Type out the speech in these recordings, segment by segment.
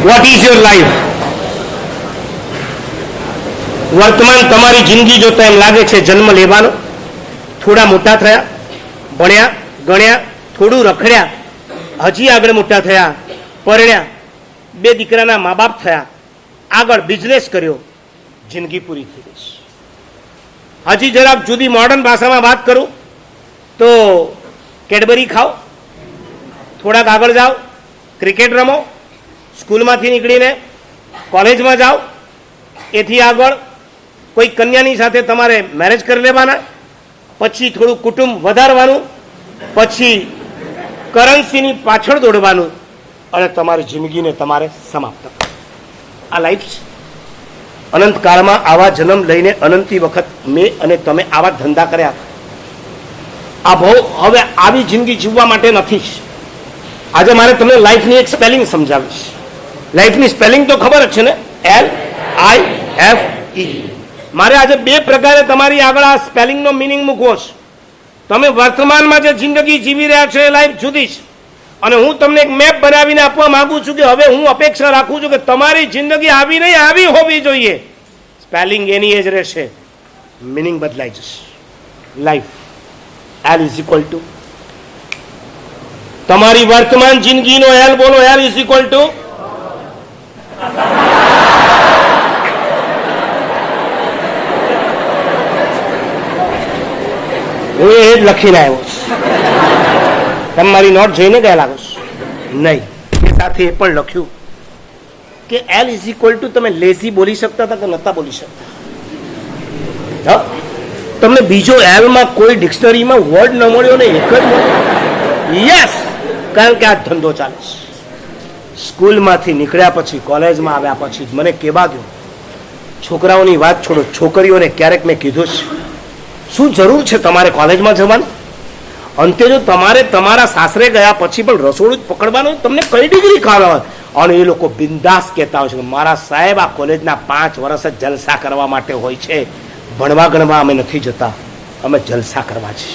What is your life? વર્તમાન તમારી જિંદગી જોતા એમ લાગે છે જન્મ લેવાનો, થોડા મોટા થયા, ભણ્યા ગણ્યા, થોડું રખડ્યા, હજી આગળ મોટા થયા, પરણ્યા, 2 દીકરાના મા બાપ થયા, આગળ બિઝનેસ કર્યો, જિંદગી પૂરી થઈ ગઈ. હજી જરાક જુદી મોડર્ન ભાષામાં વાત કરું તો કેડબરી ખાઓ, થોડાક આગળ જાઓ, ક્રિકેટ રમો, સ્કૂલમાંથી નીકળીને કોલેજમાં જાઓ, એથી આગળ કોઈ કન્યાની સાથે તમારે મેરેજ કરી લેવાના, પછી થોડું કુટુંબ વધારવાનું, પછી કરન્સીની પાછળ દોડવાનું અને તમારી જિંદગીને તમારે સમાપ્ત કરવાની. આ લાઈફ છે. અનંતકાળમાં આવા જન્મ લઈને અનંતી વખત મેં અને તમે આવા ધંધા કર્યા. આ ભાવ હવે આવી જિંદગી જીવવા માટે નથી. આજે મારે તમને લાઈફની એક સ્પેલિંગ સમજાવીશ. લાઈફની સ્પેલિંગ તો ખબર જ છે ને, LIFE. મારે આજે 2 પ્રકારે તમારી આગળ આ સ્પેલિંગનો મિનિંગ મૂકવો છે. તમે વર્તમાનમાં જે જિંદગી જીવી રહ્યા છો એ લાઈફ જુદી છે, અને હું તમને એક મેપ બનાવીને આપવા માંગુ છું કે હવે હું અપેક્ષા રાખું છું કે તમારી જિંદગી આવી નહીં આવી હોવી જોઈએ. સ્પેલિંગ એની એ જ રહેશે, મિનિંગ બદલાઈ જશે. Life L is equal to તમારી વર્તમાન જિંદગીનો L બોલો. L ઇઝ ઇક્વલ ટુ હું એ જ લખીને આવ્યો છું. તમે મારી નોટ જોઈને ગયા લાગો છો? નહીં. એ સાથે એ પણ લખ્યું કે L ઇઝ ઇક્વલ ટુ તમે લેઝી બોલી શકતા હતા કે નતા બોલી શકતા? તમને બીજો L માં કોઈ ડિક્શનરીમાં વર્ડ ન મળ્યો ને એક જ મળ્યો? યસ, કારણ કે આ ધંધો ચાલે છે. સ્કૂલમાંથી નીકળ્યા પછી, કોલેજમાં આવ્યા પછી મને કહેવા ગયો, છોકરાઓની વાત છોડો, છોકરીઓને ક્યારેક મેં કીધું છે, શું જરૂર છે તમારે કોલેજમાં જવાનું? અંતે જો તમારે તમારા સાસરે ગયા પછી પણ રસોડું જ પકડવાનું, તમને કઈ ડિગ્રી ખાવા? અને એ લોકો બિંદાસ કહેતા હોય છે કે મારા સાહેબ આ કોલેજના 5 વર્ષ જ જલસા કરવા માટે હોય છે, ભણવા ગણવા અમે નથી જતા, અમે જલસા કરવા છે.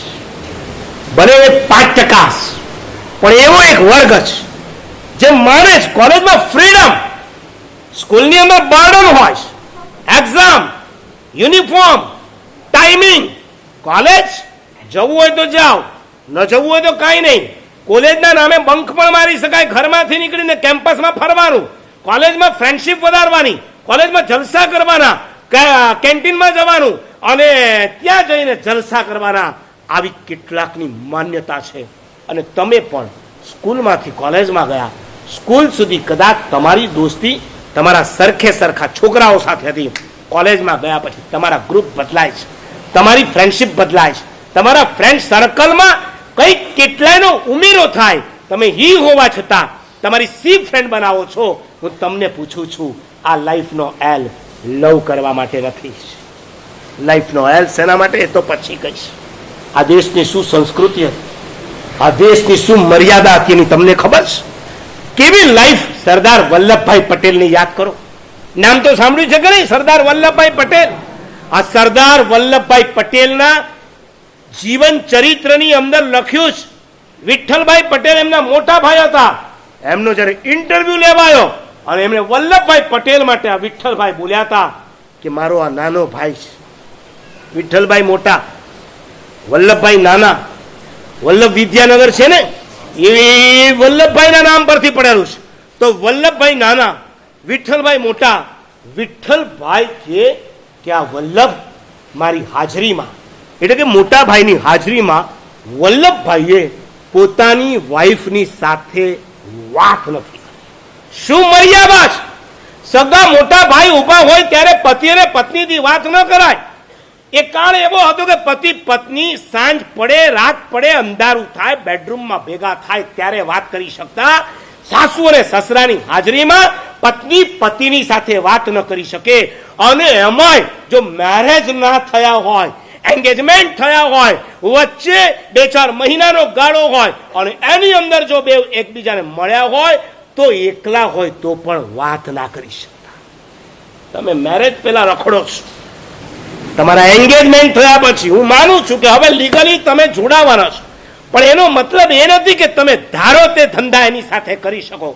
ભલે 5%, પણ એવો એક વર્ગ છે જે માને છે કોલેજમાં ફ્રીડમ, સ્કૂલની અંદર બર્ડન હોય, એક્ઝામ, યુનિફોર્મ, ટાઈમિંગ. કોલેજ જવું હોય તો જાઓ, ન જવું હોય તો કાંઈ નહીં. કોલેજના નામે બંક પણ મારી શકાય, ઘરમાંથી નીકળીને કેમ્પસમાં ફરવાનું, કોલેજમાં ફ્રેન્ડશીપ વધારવાની, કોલેજમાં જલસા કરવાના, કેન્ટીનમાં જવાનું અને ત્યાં જઈને જલસા કરવાના. આવી કેટલાકની માન્યતા છે. અને તમે પણ સ્કૂલમાંથી કોલેજમાં ગયા, સ્કૂલ સુધી કદાચ તમારી દોસ્તી તમારા સરખે સરખા છોકરાઓ સાથે હતી. કોલેજમાં ગયા પછી તમારા ગ્રુપ બદલાય છે, તમારી ફ્રેન્ડશીપ બદલાય છે, તમારા ફ્રેન્ડ સર્કલમાં કંઈક કેટલાયનો ઉમેરો થાય. તમે હી હોવા છતાં તમારી સી ફ્રેન્ડ બનાવો છો. હું તમને પૂછું છું, આ લાઈફનો L લવ કરવા માટે નથી. લાઈફનો L શેના માટે એ તો પછી કહીશ. આ દેશની શું સંસ્કૃતિ હતી, આ દેશની શું મર્યાદા હતી એની તમને ખબર છે? કેવી લાઈફ. સરદાર વલ્લભભાઈ પટેલને યાદ કરો. નામ તો સાંભળ્યું છે કે નહીં? સરદાર વલ્લભભાઈ પટેલ. આ સરદાર વલ્લભભાઈ પટેલના જીવન ચરિત્રની અંદર લખ્યું છે. વિઠ્ઠલભાઈ પટેલ એમના મોટા ભાઈ હતા. એમનો જ્યારે ઇન્ટરવ્યુ લેવાયો અને એમણે વલ્લભભાઈ પટેલ માટે આ વિઠ્ઠલભાઈ બોલ્યા હતા કે મારો આ નાનો ભાઈ છે. વિઠ્ઠલભાઈ મોટા, વલ્લભભાઈ નાના. વલ્લભ વિદ્યાનગર છે ને, એ વલ્લભભાઈના નામ પરથી પડેલું છે. તો વલ્લભભાઈ નાના, વિઠ્ઠલભાઈ મોટા. વિઠ્ઠલભાઈ કે આ વલ્લભ મારી હાજરીમાં, એટલે કે મોટા ભાઈની હાજરીમાં વલ્લભભાઈએ પોતાની વાઈફની સાથે વાત નથી. શું મર્યાદા છે? સગા મોટા ભાઈ ઉભા હોય ત્યારે પતિ અને પત્નીથી વાત ન કરાય. એ કાળ એવો હતો કે પતિ પત્ની સાંજ પડે, રાત પડે, અંધારું થાય, બેડરૂમમાં ભેગા થાય ત્યારે વાત કરી શકતા. સાસુ અને સસરાની હાજરીમાં પત્ની પતિની સાથે વાત ન કરી શકે. અને એમાંય જો મેરેજ ના થયા હોય, એન્ગેજમેન્ટ થયા હોય, વચ્ચે 2-4 મહિનાનો ગાળો હોય અને એની અંદર જો બે એકબીજાને મળ્યા હોય તો એકલા હોય તો પણ વાત ના કરી શકતા. તમે મેરેજ પેલા રખડો છો, તમારા એન્ગેજમેન્ટ થયા પછી હું માનું છું કે હવે લીગલી તમે જોડાવાના છો, પણ એનો મતલબ એ નથી કે તમે ધારો તે ધંધા એની સાથે કરી શકો.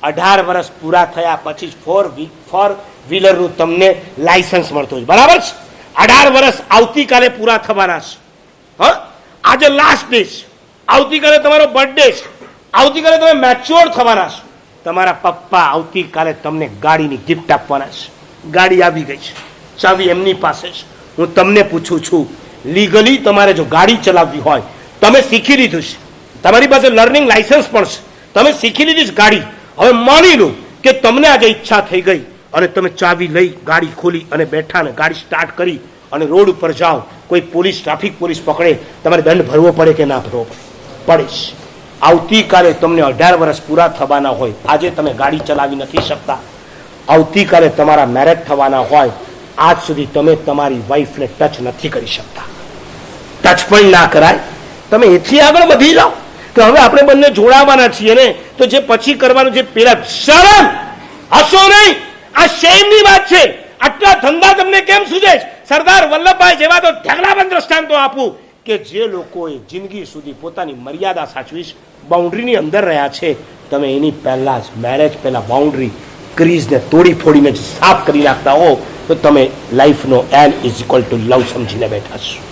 18 વર્ષ પૂરા થયા પછી ફોર વ્હીલરનું તમને લાયસન્સ મળતું હોય, બરાબર છે? 18 વર્ષ આવતીકાલે પૂરા થવાના છે. હા, આજે લાસ્ટ ડે છે, આવતીકાલે તમારો બર્થડે છે, આવતીકાલે તમે મેચ્યોર થવાના છો. તમારા પપ્પા આવતીકાલે તમને ગાડીની ગિફ્ટ આપવાના છે. ગાડી આવી ગઈ છે, ચાવી એમની પાસે છે. હું તમને પૂછું છું, લીગલી તમારે જો ગાડી ચલાવવી હોય, તમે શીખી લીધું છે, તમારી પાસે લર્નિંગ લાયસન્સ પણ છે, તમે શીખી લીધી છે ગાડી. હવે માની લો કે તમને આજે ઈચ્છા થઈ ગઈ અને તમે ચાવી લઈ ગાડી ખોલી અને બેઠા ને ગાડી સ્ટાર્ટ કરી અને રોડ ઉપર જાઓ, કોઈ પોલીસ ટ્રાફિક પોલીસ પકડે, તમારે દંડ ભરવો પડે કે ના ભરવો પડે? આવતીકાલે તમને 18 વર્ષ પૂરા થવાના હોય, આજે તમે ગાડી ચલાવી નથી શકતા, આવતીકાલે તમારા મેરેજ થવાના હોય, આજ સુધી તમે તમારી વાઈફને ટચ નથી કરી શકતા, ટચ પણ ના કરાય. તમે એથી આગળ વધી જાઓ કે હવે આપણે બંને જોડાવાના છીએ ને, તો જે પછી કરવાનું છે પેલા શરમ, હસો નહીં, આ શેમની વાત છે. આટલા ધંધા તમને કેમ સૂજે? સરદાર વલ્લભભાઈ જેવા તો ઢગલાબંધ દ્રષ્ટાંતો આપું કે જે લોકોએ જિંદગી સુધી પોતાની મર્યાદા સાચવી, બાઉન્ડ્રીની અંદર રહ્યા છે. તમે એની પહેલા જ મેરેજ પહેલા બાઉન્ડ્રી ક્રીઝને તોડી ફોડીને સાફ કરી નાખતા હો, તો તમે લાઈફનો L = લવ સમજીને બેઠા છો.